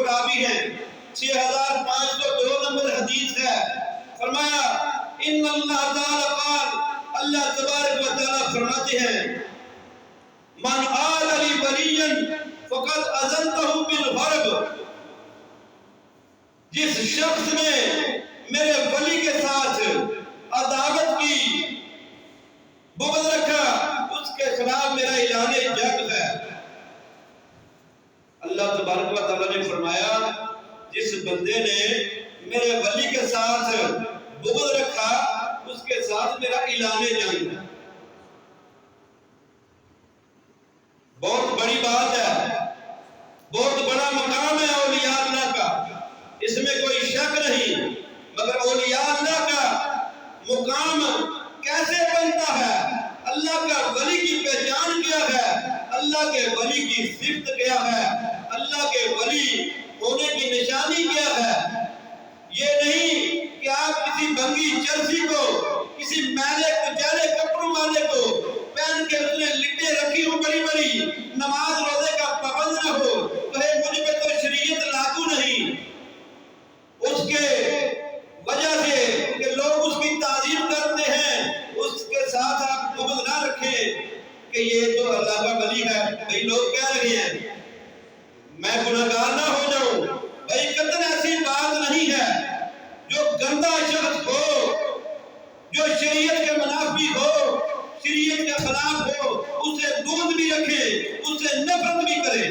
مشہور راوی ہیں، 6502 نمبر حدیث ہے۔ فرمایا ان اللہ تعالی قال، اللہ تبارک و تعالی فرماتے ہیں من آل لی ولیا فقد اذنتہ بالحرب، جس شخص نے میرے ولی کے ساتھ عداوت کی، بغض رکھا، اس کے خلاف میرا اعلان جنگ ہے۔ اللہ تبارک و تعالی نے فرمایا جس بندے نے میرے ولی کے ساتھ بغض رکھا اس کے ساتھ میرا اعلان جنگ ہے۔ بہت بڑی بات ہے، بہت بڑا مقام ہے اولیاء اللہ کا، اس میں کوئی شک نہیں، مگر اولیاء اللہ کا مقام کیسے بنتا ہے، اللہ کا ولی کی پہچان کیا ہے، اللہ کے ولی کی صفت کیا ہے، اللہ کے ولی ہونے کی نشانی کیا ہے۔ یہ نہیں کہ آپ کسی بنگی چرسی کو، کسی میلے کچالے کپڑوں والے کو پہن کے اس نے لٹے رکھی ہو بڑی بڑی، نماز روزے کا پابند نہ ہو، کہے مجھ پہ تو شریعت لاگو نہیں، اس کے وجہ سے کہ لوگ اس کی تعظیم کرتے ہیں، اس کے ساتھ آپ بغض نہ رکھیں کہ یہ تو اللہ کا ولی ہے۔ بھئی لوگ کہہ رہے ہیں میں گناہگار نہ ہو جاؤں، بھئی قطعاً ایسی بات نہیں ہے۔ جو گندا شخص ہو، جو شریعت کے منافی ہو، شریعت کے خلاف ہو، اسے بغض بھی رکھے، اسے نفرت بھی کرے،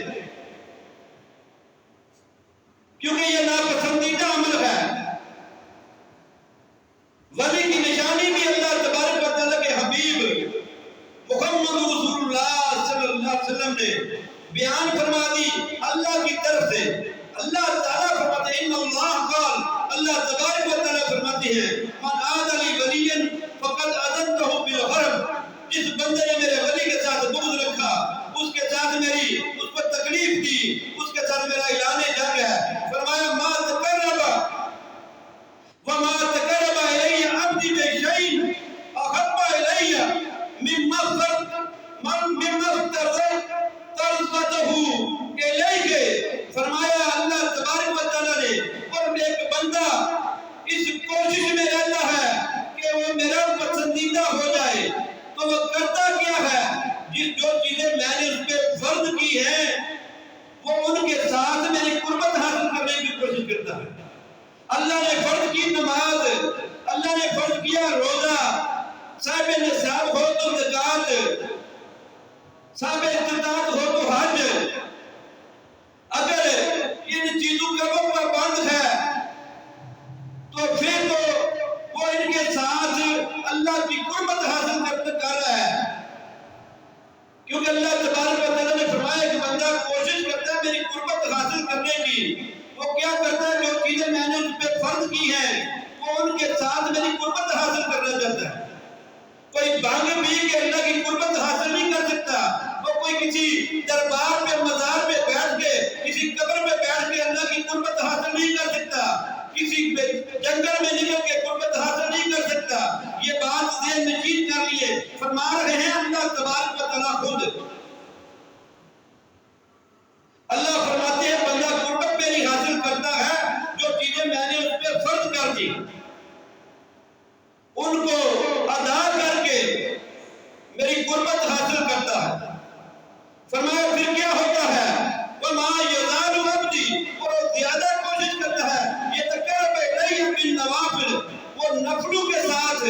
کیونکہ یہ ناپسندیدہ عمل ہے۔ ولی کی نشانی بھی اللہ تبارک و تعالیٰ کے حبیب محمد رسول اللہ صلی اللہ علیہ وسلم نے بیان فرما دی اللہ کی طرف سے۔ اللہ تعالیٰ فرماتے ہیں ان اللہ قال، اللہ تبارک و تعالیٰ فرماتے ہیں من عاد لی ولیا فقد اذنتہ بالحرب، جس بندے نے میرے ولی کے ساتھ بغض رکھا، اس کے ساتھ میری اس کو تکلیف دی، اس کے ساتھ میرا اعلان جنگ ہے۔ فرمایا ما تقرب وما تقرب الی عبدی بشیء احب الی مما افترضته الیہ۔ فرمایا اللہ تبارک و تعالیٰ نے اور ایک بندہ اس کوشش میں رہتا ہے کہ وہ میرا پسندیدہ ہو جائے تو وہ کرتا کیا ہے، جو چیزیں میں نے اس پہ فرض کی ہیں وہ ان کے ساتھ میری قربت حاصل کرنے کی کوشش کرتا ہے۔ اللہ نے فرض کی نماز، اللہ نے فرض کیا روزہ، صاحب نصاب ہو تو زکات، صاحب استطاعت ہو تو حج، اگر ان چیزوں کا وہ پابند ہے تو پھر تو وہ ان کے ساتھ اللہ کی قربت حاصل کر رہا ہے، کیونکہ اللہ تبارک و تعالیٰ نے فرمایا کہ بندہ کوشش کرتا ہے میری قربت حاصل کرنے کی، وہ کیا کرتا ہے جو چیزیں میں نے اس پہ فرض کی ہیں وہ ان کے ساتھ میری قربت حاصل کرنا چاہتا ہے۔ کوئی بھنگ پی کے اللہ کی قربت حاصل نہیں کر سکتا، وہ کوئی کسی دربار پہ مزار پہ بیٹھ کے کسی قبر پہ بیٹھ کے اللہ کی قربت حاصل نہیں کر سکتا، کسی جنگل میں نکل کے قربت حاصل نہیں کر سکتا۔ یہ بات ذہن نشین کر لیے، فرما رہے ہیں اللہ تبارک و تعالیٰ خود۔ اللہ فرماتے ہیں بندہ قربت میری حاصل کرتا ہے جو چیزیں میں نے اس پہ فرض کر دی، ان کو ادا کر کے میری قربت حاصل کرتا ہے۔ فرمایا پھر کیا ہوتا ہے وما یزال عبدی، اور زیادہ کوشش کرتا ہے یتقرب الی بالنوافل، وہ نفلوں کے ساتھ،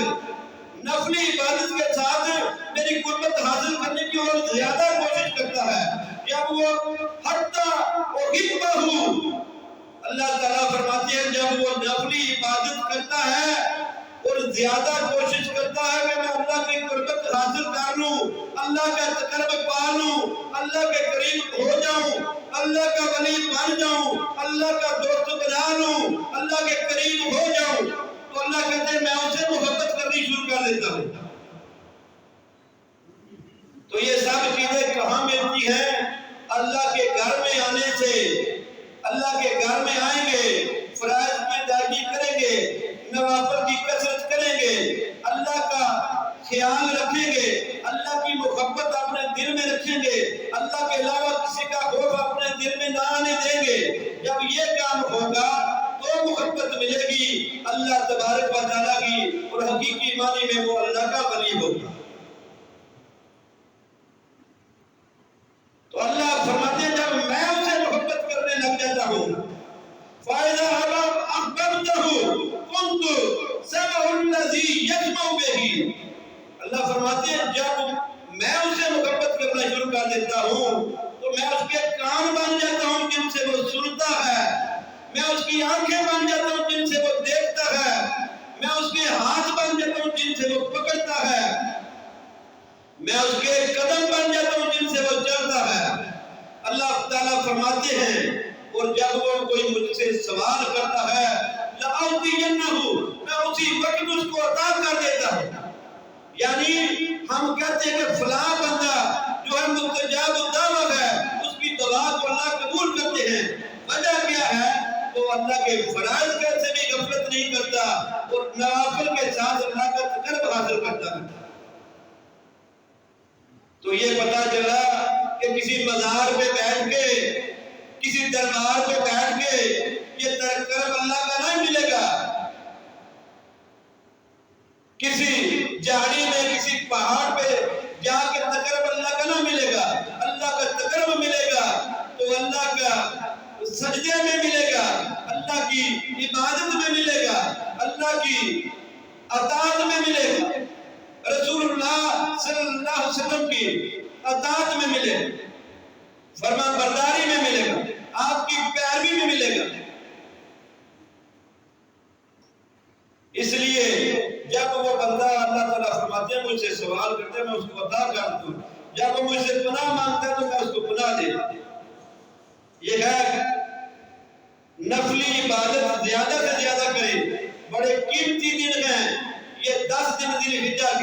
نفلی عبادت کے ساتھ میری قربت حاصل کرنے کی اور زیادہ کوشش کرتا ہے۔ جب وہ حتی احبہ، اللہ تعالیٰ فرماتے ہیں جب وہ نفلی عبادت کرتا ہے اور زیادہ کوشش کرتا ہے کہ میں اللہ کی قربت حاصل کر لوں، اللہ کا تقرب پا لوں، اللہ کے قریب ہو جاؤں، اللہ کا ولی بن جاؤں، اللہ کا دوست بنا لوں، اللہ کے قریب ہو جاؤں، تو اللہ کہتے ہیں میں اسے محبت کرنی شروع کر دیتا ہوں۔ تو یہ سب چیزیں کہاں ملتی ہیں؟ اللہ کے گھر میں آنے سے۔ اللہ کے گھر میں آئیں گے، فرائض کی ادائیگی کریں گے، نوافل کی کثرت کریں گے، اللہ کا خیال رکھیں گے، اللہ کی محبت اپنے دل میں رکھیں گے، اللہ کے علاوہ کسی کا خوف اپنے دل میں نہ آنے دیں گے، جب یہ کام ہوگا تو محبت ملے گی اللہ تبارک و تعالیٰ کی، اور حقیقی معنی میں وہ اللہ کا ولی ہوگا۔ تو اللہ فرماتے ہیں جب میں اسے محبت کرنے لگ جاتا ہوں فَإِذَا أَحْبَبْتَهُ كُنْتُ سَمْعَهُ الَّذِي يَسْمَعُ بِهِ۔ اللہ فرماتے ہیں جب میں اسے محبت کرنا شروع کر دیتا ہوں تو میں اس کے کان بن جاتا ہوں جن سے وہ سنتا ہے، میں اس کی آنکھیں بن جاتا ہوں جن سے وہ دیکھتا ہے، میں اس کے ہاتھ بن جاتا ہوں جن سے وہ پکڑتا ہے، میں اس کے قدم بن جاتا ہوں جن سے وہ چلتا ہے۔ اللہ تعالیٰ فرماتے ہیں اور جب وہ کوئی مجھ سے سوال کرتا ہے لَأَعْطِيَنَّهُ، میں اسی وقت اس کو عطا کر دیتا ہوں۔ یعنی ہم کہتے ہیں کہ فلاں بندہ جو ہے مستجاب الدعوت ہے، اس کی دعا کو اللہ قبول کرتے ہیں۔ وجہ کیا ہے؟ وہ اللہ کے فرائض سے بھی غفلت نہیں کرتا اور نوافل کے ساتھ اللہ کا تقرب حاصل کرتا ہے۔ تو یہ پتا چلا کہ کسی مزار پہ بیٹھ کے، کسی دربار پہ بیٹھ کے یہ تقرب اللہ کا نہیں ملے گا۔ کسی جھاڑی میں، کسی پہاڑ پہ جا کے تقرب اللہ کا نہ ملے گا۔ اللہ کا تقرب ملے گا تو اللہ کا سجدے میں ملے گا، اللہ کی عبادت میں ملے گا، اللہ کی اطاعت میں ملے گا، رسول اللہ صلی اللہ علیہ وسلم کی اطاعت میں ملے گا، فرمان برداری میں ملے گا، آپ کی پیروی میں ملے گا۔ اس لیے جب وہ بندہ اللہ تعالیٰ فرماتے ہیں مجھ سے سوال کرتے ہیں میں اس کو عطا کرتا ہوں، جب وہ مجھ سے پناہ مانگتا ہے تو میں اس کو پناہ دیتا ہوں۔ یہ ہے نفلی عبادت زیادہ سے زیادہ کریں، بڑے قیمتی دن ہیں یہ 10 دن ذی الحجہ کے۔